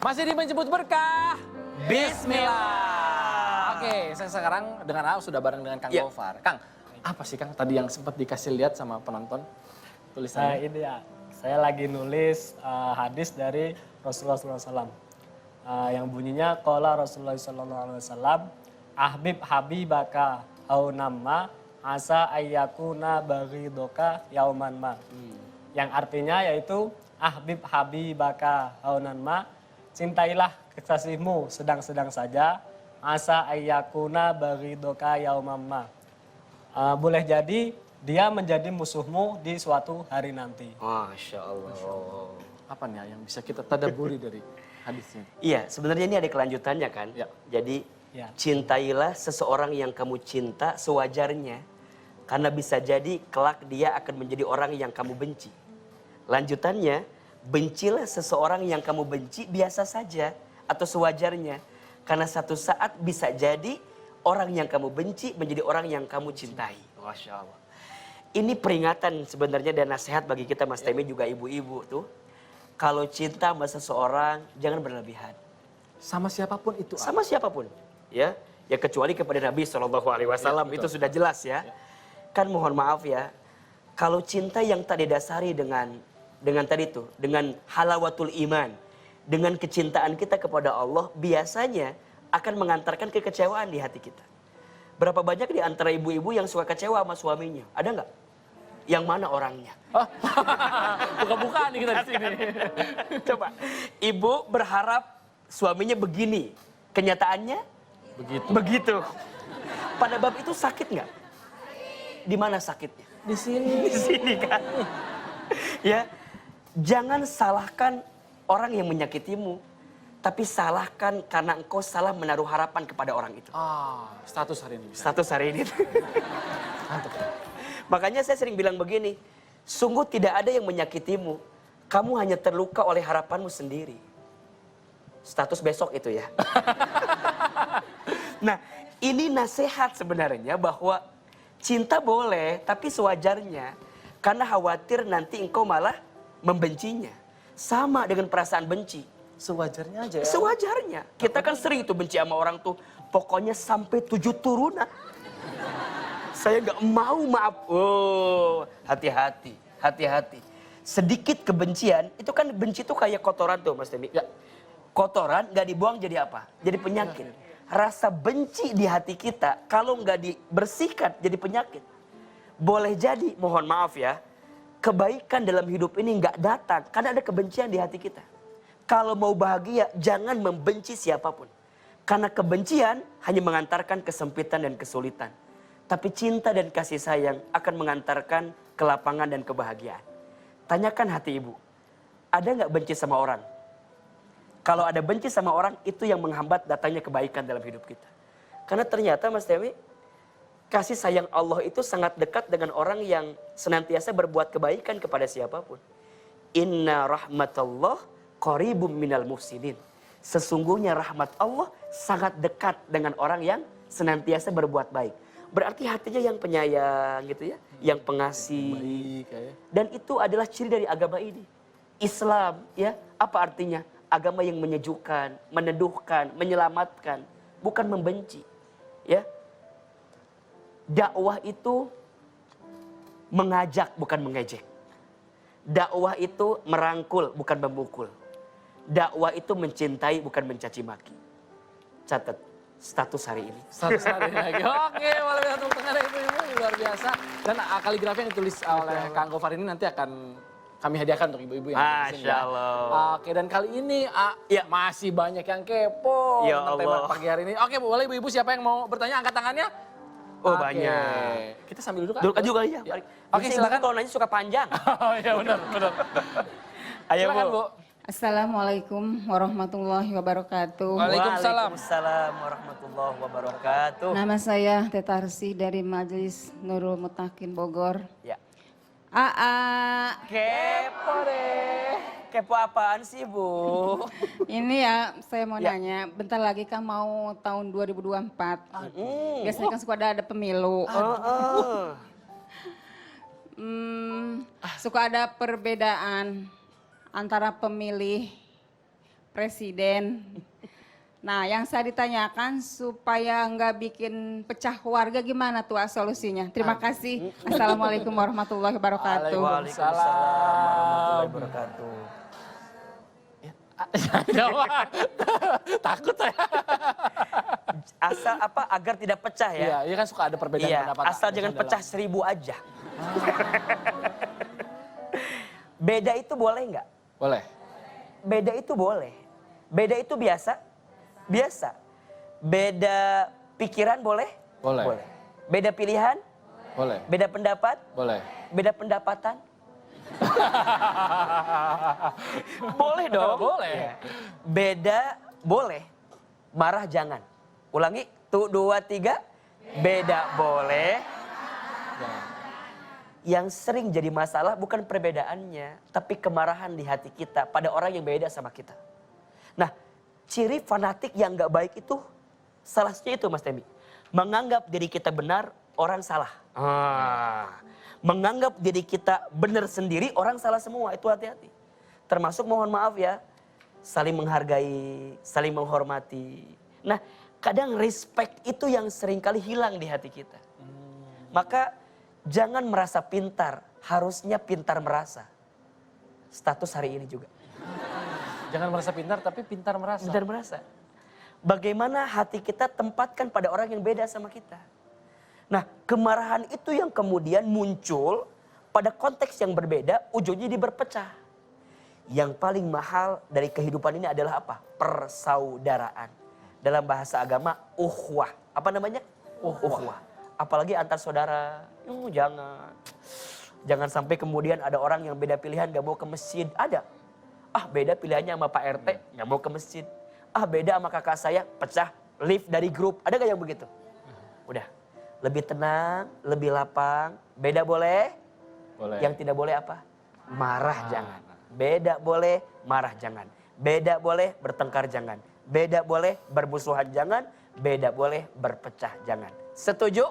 Masih di menjemput berkah. Bismillah. Oke, saya sekarang dengan sudah bareng dengan Kang Gofar. Kang, apa sih Kang tadi yang sempat dikasih lihat sama penonton tulisannya? Ini ya, saya lagi nulis hadis dari Rasulullah SAW. Yang bunyinya qala Rasulullah SAW, ahbib habibaka au namma asa ayyakuna baghidoka yauman ma. Yang artinya yaitu ahbib habibaka au namma, cintailah kekasihmu sedang-sedang saja, asa ayyakuna baghidoka yauman ma. Boleh jadi dia menjadi musuhmu di suatu hari nanti. Masya Allah. Apa nih yang bisa kita tadaburi dari hadisnya? Iya, sebenarnya ini ada kelanjutannya kan. Ya. Jadi Ya. cintailah seseorang yang kamu cinta sewajarnya. Karena bisa jadi kelak dia akan menjadi orang yang kamu benci. Lanjutannya, bencilah seseorang yang kamu benci biasa saja atau sewajarnya. Karena satu saat bisa jadi orang yang kamu benci menjadi orang yang kamu cintai. Masya Allah. Ini peringatan sebenarnya dan nasihat bagi kita Mas Temi juga ibu-ibu tuh. Kalau cinta sama seseorang jangan berlebihan. Sama siapapun itu. Sama siapapun, ya. Ya kecuali kepada Nabi SAW itu sudah jelas ya. Kan mohon maaf ya, kalau cinta yang tak didasari dengan tadi tuh, dengan halawatul iman, dengan kecintaan kita kepada Allah, biasanya akan mengantarkan kekecewaan di hati kita. Berapa banyak di antara ibu-ibu yang suka kecewa sama suaminya? Ada nggak? Yang mana orangnya? Buka-bukaan nih kita di sini. Coba, ibu berharap suaminya begini, kenyataannya begitu. Pada bab itu sakit nggak? Di mana sakitnya? Di sini. Di sini kan. Ya, jangan salahkan orang yang menyakitimu, tapi salahkan karena engkau salah menaruh harapan kepada orang itu. Status hari ini. Status hari ini. Mantap. Makanya saya sering bilang begini, sungguh tidak ada yang menyakitimu, kamu hanya terluka oleh harapanmu sendiri. Status besok itu ya. Nah, ini nasihat sebenarnya bahwa cinta boleh, tapi sewajarnya. Karena khawatir nanti engkau malah membencinya. Sama dengan perasaan benci. Sewajarnya aja ya. Sewajarnya. Kita kan sering tuh benci sama orang tuh. Pokoknya sampai 7 turunan. Saya gak mau maaf. Oh, hati-hati. Hati-hati. Sedikit kebencian, itu kan benci tuh kayak kotoran tuh Mas Temi. Ya. Kotoran gak dibuang jadi apa? Jadi penyakit. Rasa benci di hati kita kalau nggak dibersihkan jadi penyakit. Boleh jadi, mohon maaf ya, kebaikan dalam hidup ini nggak datang karena ada kebencian di hati kita. Kalau mau bahagia, jangan membenci siapapun. Karena kebencian hanya mengantarkan kesempitan dan kesulitan. Tapi cinta dan kasih sayang akan mengantarkan kelapangan dan kebahagiaan. Tanyakan hati ibu, ada nggak benci sama orang? Kalau ada benci sama orang, itu yang menghambat datangnya kebaikan dalam hidup kita. Karena ternyata Mas Dewi, kasih sayang Allah itu sangat dekat dengan orang yang senantiasa berbuat kebaikan kepada siapapun. Inna rahmatallah qaribum minal muhsinin. Sesungguhnya rahmat Allah sangat dekat dengan orang yang senantiasa berbuat baik. Berarti hatinya yang penyayang gitu ya, yang pengasih. Baik, ya. Dan itu adalah ciri dari agama ini. Islam ya, apa artinya? Agama yang menyejukkan, meneduhkan, menyelamatkan, bukan membenci. Ya. Dakwah itu mengajak bukan mengejek. Dakwah itu merangkul bukan memukul. Dakwah itu mencintai bukan mencaci maki. Catat status hari ini. Status hari ini lagi. Oke, boleh lihat tepuk tangan ibu-ibu, luar biasa. Dan kaligrafi yang ditulis oleh Kang Gofar ini nanti akan kami hadiahkan untuk ibu-ibu yang ada di sini. Masya Allah. Oke, dan kali ini Ya. masih banyak yang kepo Ya tentang tema Allah. pagi hari ini. Oke, boleh ibu-ibu siapa yang mau bertanya angkat tangannya? Oh Oke. banyak. Kita sambil duduk. Duduk juga ya. Ya. Mari. Oke, Biasanya silakan. ibu kalau nanya suka panjang. Oh iya benar. Ayo Silakan, Bu. Assalamualaikum warahmatullahi wabarakatuh. Waalaikumsalam. Waalaikumsalam warahmatullahi wabarakatuh. Nama saya Teta Resi dari Majelis Nurul Mutakin Bogor. Ya. Aa, Kepo deh. Kepo apaan sih Bu? ini ya saya mau Ya. nanya, bentar lagi kan mau tahun 2024. Hmm. Biasanya kan suka ada pemilu. Oh. Suka ada perbedaan antara pemilih presiden. Nah, yang saya ditanyakan supaya nggak bikin pecah keluarga gimana tuh solusinya? Terima kasih. Assalamualaikum warahmatullahi wabarakatuh. Waalaikumsalam warahmatullahi wabarakatuh. Jawab. Takut saya. Asal apa agar tidak pecah ya. Iya, iya kan suka ada perbedaan Iya, pendapat. asal jangan dalam- pecah 1000 aja. Beda itu boleh nggak? Boleh. Beda itu boleh. Beda itu biasa? Biasa. Beda pikiran boleh? Boleh. Beda pilihan? Boleh. Beda pendapat? Boleh. Beda pendapatan? Boleh dong. Boleh. Ya. Beda boleh. Marah jangan. Ulangi. Tuh 2, 3. Beda boleh. Jangan. Yang sering jadi masalah bukan perbedaannya, tapi kemarahan di hati kita pada orang yang beda sama kita. Nah, ciri fanatik yang gak baik itu, salah satunya itu Mas Temi. Menganggap diri kita benar, orang salah. Menganggap diri kita benar sendiri, orang salah semua. Itu hati-hati. Termasuk mohon maaf ya, saling menghargai, saling menghormati. Nah, kadang respect itu yang seringkali hilang di hati kita. Maka jangan merasa pintar, harusnya pintar merasa. Status hari ini juga. Jangan merasa pintar tapi pintar merasa. Pintar merasa. Bagaimana hati kita tempatkan pada orang yang beda sama kita. Nah, kemarahan itu yang kemudian muncul pada konteks yang berbeda, ujungnya dia berpecah. Yang paling mahal dari kehidupan ini adalah apa? Persaudaraan. Dalam bahasa agama, ukhuwah. Apa namanya? Ukhuwah. Apalagi antar saudara. Jangan. Jangan sampai kemudian ada orang yang beda pilihan gak mau ke masjid. Ada. Beda pilihannya sama Pak RT, gak mau ke masjid. Beda sama kakak saya, pecah, leave dari grup. Ada gak yang begitu? Udah. Lebih tenang, lebih lapang. Beda boleh? Boleh. Yang tidak boleh apa? Marah jangan. Beda boleh, marah jangan. Beda boleh, bertengkar jangan. Beda boleh, bermusuhan jangan. Beda boleh, berpecah jangan. Setuju?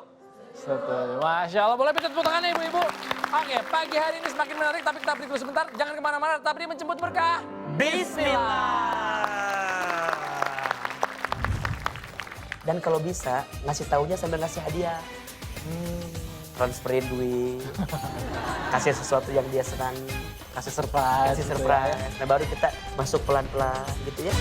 Setuju. Masya Allah. Boleh pencet tepuk tangannya ibu-ibu. Oke, pagi hari ini semakin menarik tapi kita break dulu sebentar. Jangan kemana-mana, tetap di Menjemput Berkah. Bismillah. Dan kalau bisa, ngasih taunya sambil ngasih hadiah. Transferin duit. Kasih sesuatu yang dia senang. Kasih surprise. Kasih gitu surprise. ya. Nah baru kita masuk pelan-pelan gitu ya.